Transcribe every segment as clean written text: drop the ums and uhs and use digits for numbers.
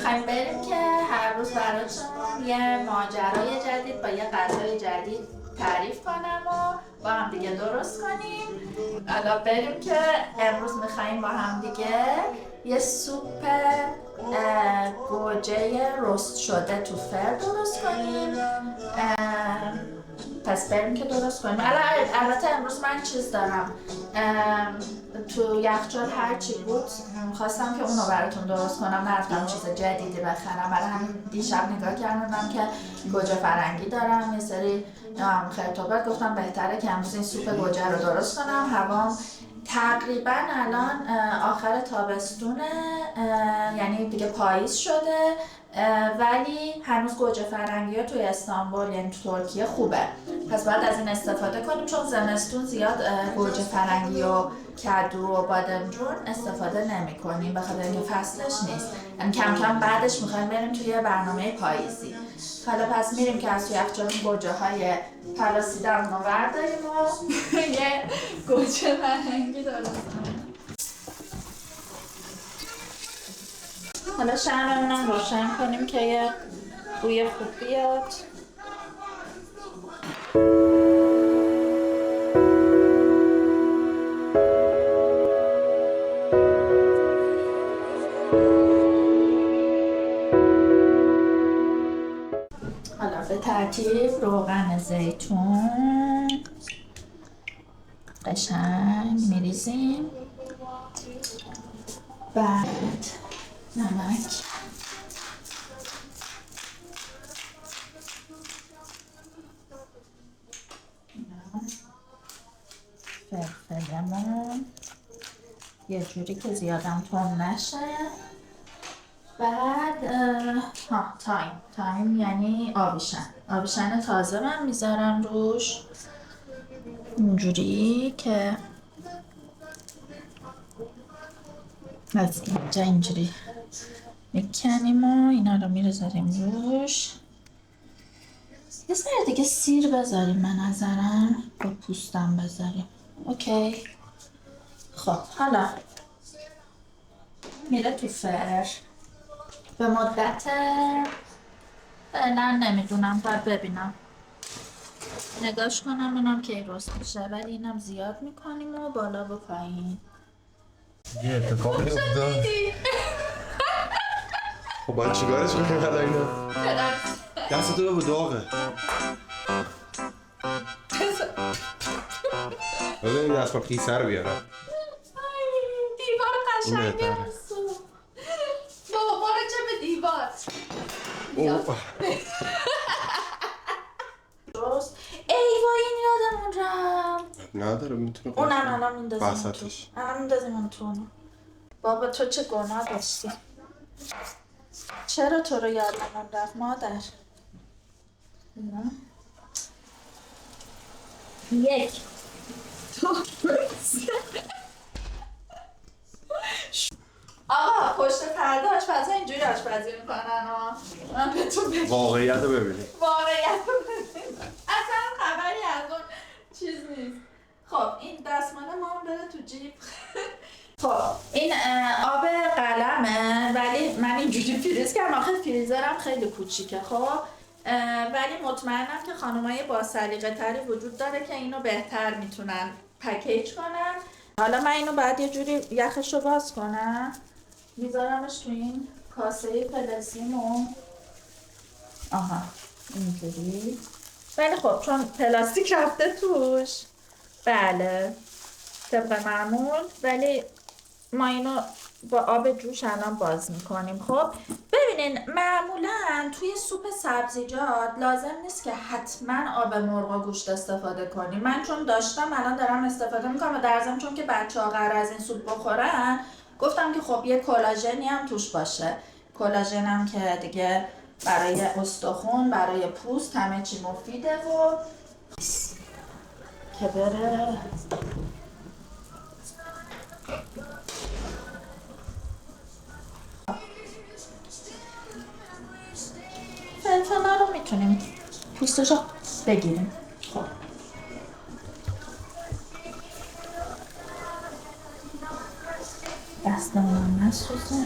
میخوایم بریم که هر روز براتون یه ماجرای جدید با یه غذای جدید تعریف کنم و با هم دیگه درست کنیم. حالا بریم که امروز میخوایم با هم دیگه یه سوپ گوجه رست شده تو فر درست کنیم. پس بریم که درست کنیم. البته امروز من چیز دارم تو یخچال هرچی بود خواستم که اونو براتون درست کنم، نرفتم چیز جدیدی بخرم. برای همین دیشب نگاه کردم که گوجه فرنگی دارم، یه سری خرطوبت، گفتم بهتره که امروز این سوپ گوجه رو درست کنم. هوام تقریبا الان آخر تابستونه، یعنی دیگه پاییز شده، ولی هنوز گوجه فرنگی ها توی استانبول یعنی تو ترکیه خوبه، پس باید از این استفاده کنیم، چون زمستون زیاد گوجه فرنگی و کدو و بادمجون استفاده نمی کنیم به خاطر اینکه فصلش نیست، یعنی کم کم بعدش میخوایم بریم توی برنامه پاییزی. حالا پس میریم که از توی یخچال گوجه های پلاسیدمون رو برداریم و یه گوجه فرنگی درست کنیم. حالا شمعمون هم روشن کنیم که یه بوی خوب بیاد. حالا به ترتیب روغن زیتون قشنگ میریزیم، بعد نمک، فلفلمون یه جوری که زیادم تند نشه، بعد تایم یعنی آبیشن تازه من میذارم روش، اینجوری که از اینجا اینجوری میکنیم و اینا رو میذاریم روش. یه ذره دیگه سیر بذاریم، به نظرم با پوستم بذاریم. اوکی. خب حالا میره تو فر به مدت فعلا نمیدونم، باید ببینم نگاش کنم ببینم کی رست میشه، ولی اینم زیاد میکنیم و بالا و پایین. یه اتفاقی افتاد. خب باید چیکارش کنیم الان اینو؟ دستتو رو به داغه. بذار این دست با کیسه رو بیارم. دیوار قشنگه هستو بابا، برو چه به دیوار درست. ای وای این یادمون رفت. نداره میتونه اونم الان میندازیم وسطش. تو، الان میندازیم اون تو. بابا تو چه گناه داشتی؟ چرا تو رو یادمون رفت مادر؟ یک آقا پشت پرده آشپزها اینجوری آشپزی میکنن ها، من بهتون بگم واقعیت رو ببینید. واقعیت رو ببینید، اصلا خبری از اون چیز نیست. خب این دستمال ما بره تو جیب. خب این آب قلمه، ولی من اینجوری فریز کردم، آخه فریزرم خیلی کوچیکه خب، ولی مطمئنم که خانمای با سلیقه تری وجود داره که اینو بهتر میتونن پکیج کنن. حالا من اینو بعد یه جوری یخش رو باز کنم، میذارمش تو این کاسه پلاستیکمون. آها اینجوری، ولی خب چون پلاستیک رفته توش، بله طبق معمول، ولی ما اینو با آب جوش الان باز میکنیم. خب ببینین معمولا توی سوپ سبزیجات لازم نیست که حتما آب مرغ و گوشت استفاده کنیم. من چون داشتم الان دارم استفاده میکنم، و در ضمن چون که بچه‌ها قراره از این سوپ بخورن گفتم که خب یه کلاژنی هم توش باشه. کلاژن هم که دیگه برای استخوان، برای پوست، همه چی مفیده و که بره. فلفل رو میتونیم پوستش رو بگیریم. خب دستمون نسوزه.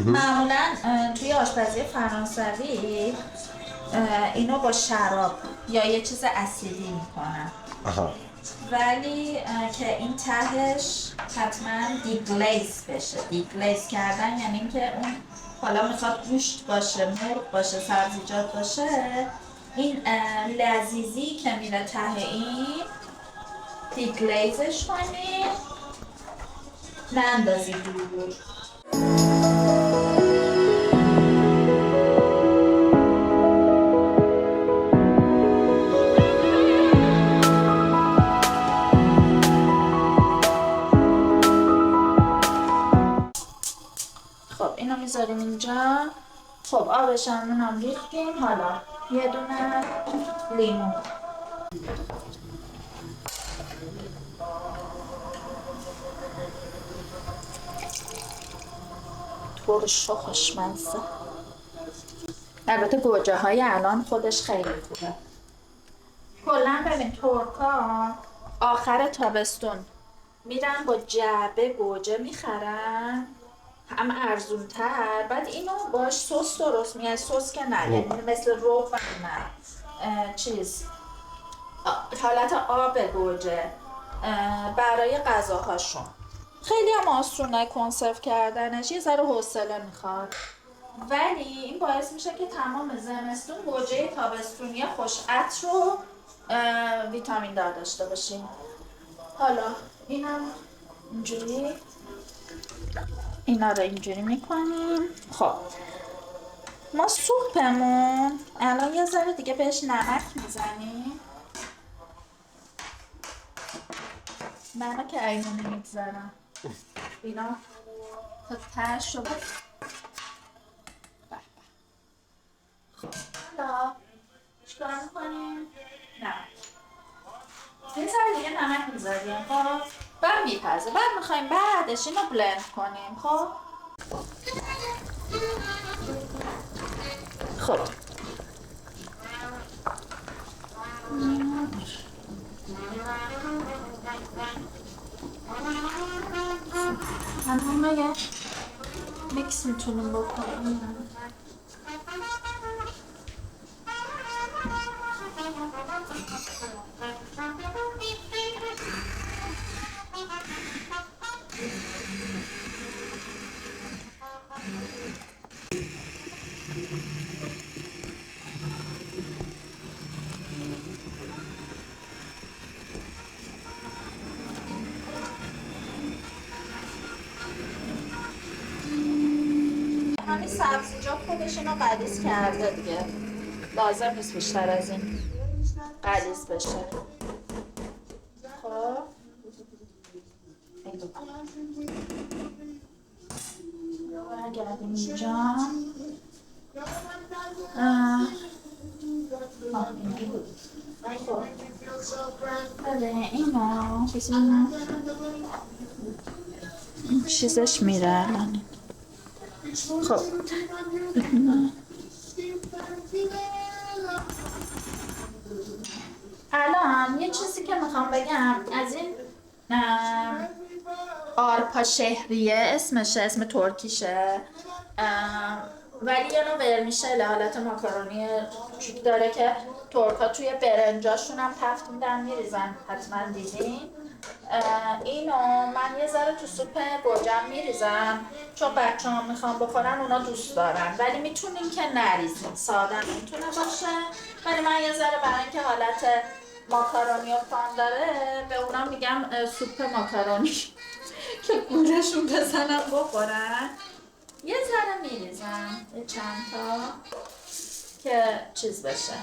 معمولا توی آشپزی فرانسوی اینو با شراب یا یه چیز اسیدی میکنن. ولی که این تهش حتما دیگلیز بشه. دیگلیز کردن یعنی اینکه اون حالا میخواد گوشت باشه، مرغ باشه، سبزیجات باشه، این لذیذی که میره ته این دیگلیزش کنی، نندازی دور. خب اینو میذاریم اینجا. خب آبش هم ریختیم. حالا یه دونه لیمون. ترش و خوشمزه. البته گوجه های الان خودش خیلی خوبه. کلا ببین ترکا آخر تابستون میرن با جعبه گوجه میخرن، هم ارزون تر، بعد اینو باش سس درست میگن. سس که نه، یعنی مثل روغن نه، چیز حالت آب گوجه برای غذاهاشون. خیلی هم آسونه کنسرو کردنش، یه ذره حوصله میخواد، ولی این باعث میشه که تمام زمستون گوجه تابستونی خوش عطر و ویتامین دار داشته باشیم. حالا اینم اینجوری، اینا رو اینجوری میکنیم. خب ما سوپمون الان یه ذره دیگه بهش نمک میزنیم. نمک عینونی میگذارم. اینا تا تهش رو حالا چیکار میکنیم؟ نمک. یه ذره دیگه نمک میذاریم. خب بعد میپزه. بعد میخوایم بعدش اینو بلند کنیم. خب خب همون یه میکس میتونیم بکنیم. همین سبزیجات خودش اینو غلیظ کرده دیگه، لازم نیست بیشتر از این غلیظ بشه. خب برگردیم اینجا. خب بله اینو بزنم چیزش میره الان. خب الان یه چیزی که میخوام بگم، از این آرپا شهریه اسمشه، اسم ترکیشه، ولی یه نوع ورمیشل حالت ماکارونی کوچیک داره که ترکا توی برنجاشون هم تفت میدن میریزن، حتما دیدین. اینو من یه ذره تو سوپ گوجم میریزم چون بچه ها میخوان بخورن، اونا دوست دارن، ولی میتونین که نریزین، ساده میتونه باشه، ولی من یه ذره برای اینکه حالت ماکارونی و فان داره به اونا میگم سوپ ماکارونی که گورشون بزنن بخورن. یه ذره میریزم، یه چند تا که چیز بشه،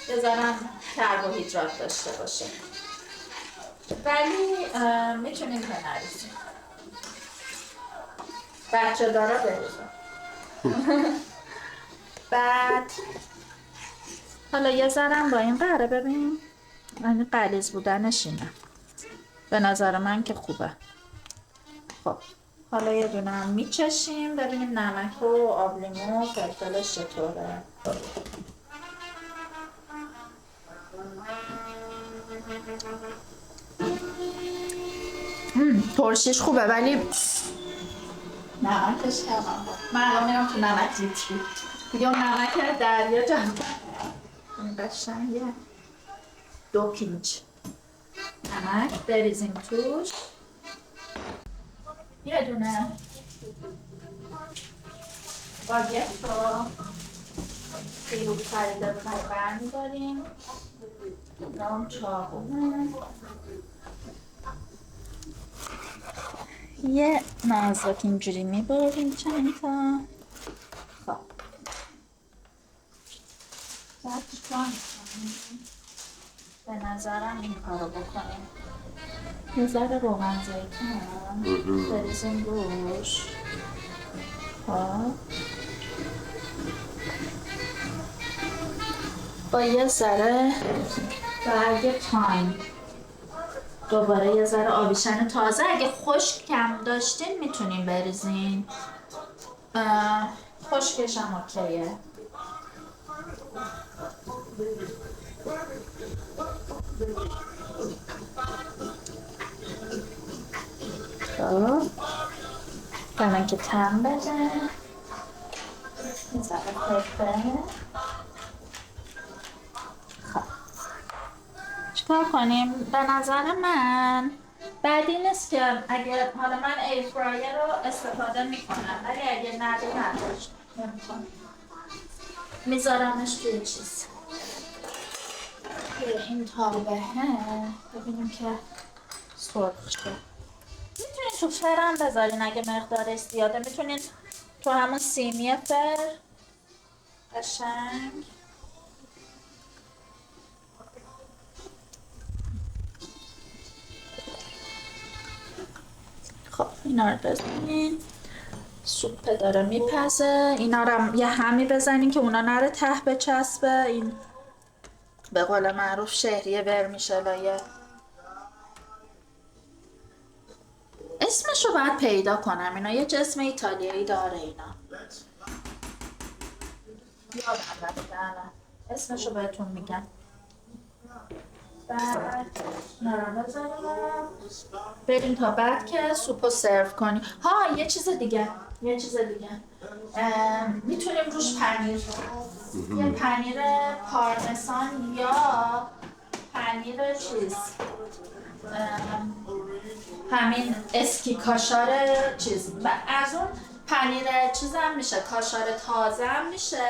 یه ذره کربوهیدرات داشته باشه، ولی میتونیم که نریزیم. بچه داره بریزم. بعد حالا یه ذرم با این قراره، ببین این غلیظ بودنش اینه، به نظر من که خوبه. خب حالا یه دونه هم میچشیم ببینیم نمک و آب لیمو و فلفلش چطوره. ترشیش خوبه ولی نمکش کمم بود. من الان میرم تو نمک لیتری دیگه اون نمک دریا جمع این قشنگه 2 پینچ نمک بریزیم توش یه دونه باگت رو خیلی خریده بخواه برمیداریم نام چاقونه یه نازک اینجوری میبریم چند تا خب بعد چون به نظرم این کارو بکنیم یه ذره روغن زیتون بریزیم روش خب با یه ذره برگ تایم دوباره یه ذره آبیشن تازه اگه خشک کم داشتین میتونین بریزین خشکش هم اوکیه خب برای که تم بده یه ذره پپر خب چیکار کنیم؟ به نظر من بعدی نیست که اگه حالا من ایر فرایر رو استفاده میکنم ولی اگه نداشت نمیکنم میذارمش توی چیز این تابه ببینیم که سرخ شد میتونین تو فرم بذارین اگه مقدارش زیاده میتونین تو همون سیمی فر قشنگ خب اینا رو بزنین سوپ داره میپزه اینا رو یه همی بزنین که اونا نره ته بچسبه این به قول معروف شهریه ورمیشلایه اسمشو باید پیدا کنم اینا یه جسم ایتالیایی داره اینا یادم رفته الان اسمشو بهتون میگم بعد نرم بذارم بریم تا بعد که سوپو سرو کنیم ها یه چیز دیگه میتونیم روش پنیر یه پنیر پارمسان یا پنیر چیز همین اسکی کاشار چیز و از اون پنیر چیز هم میشه کاشار تازه هم میشه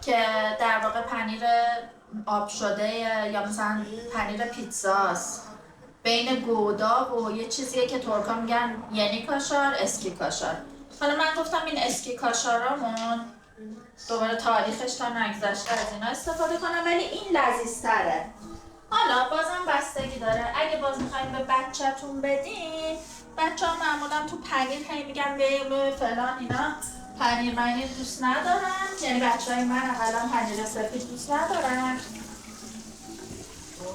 که در واقع پنیر آب شده یا مثلا پنیر پیتزاست بین گودا و یه چیزیه که ترکا میگن یعنی کاشار اسکی کاشار حالا من گفتم این اسکی کاشارامون دوباره تاریخش تا نگذشته از اینا استفاده کنم ولی این لذیذتره حالا بازم بستگی داره اگه باز میخوایم به بچه‌تون بدین بچه ها معمولا تو پنیر هی میگن ویلو فلان اینا پنیر دوست ندارن یعنی بچه های من الان پنیر سفید دوست ندارن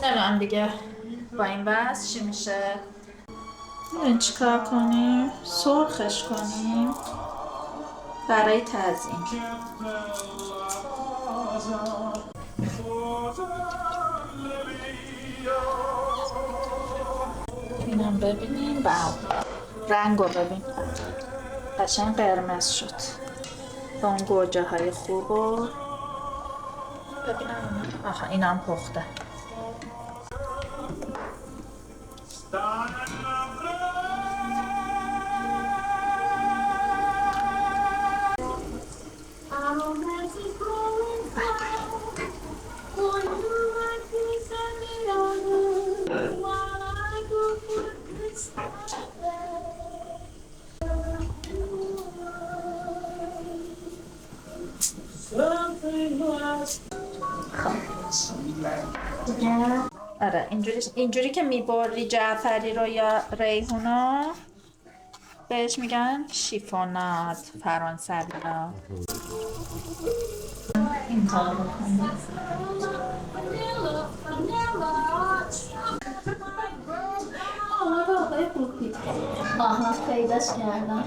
نمیدونم دیگه با این بس چی میشه میدونی چی کار کنیم؟ سرخش کنیم برای تزیین اینم ببینیم رنگ رو ببین قشنگ قرمز شد با اون گوجه های خوب رو ببینم آخه اینم پخته آره اینجوری که میبری جعفری رو یا ریحونا بهش میگن شیفونات فرانسوی ها این کار بکنیم آها پیداش کردم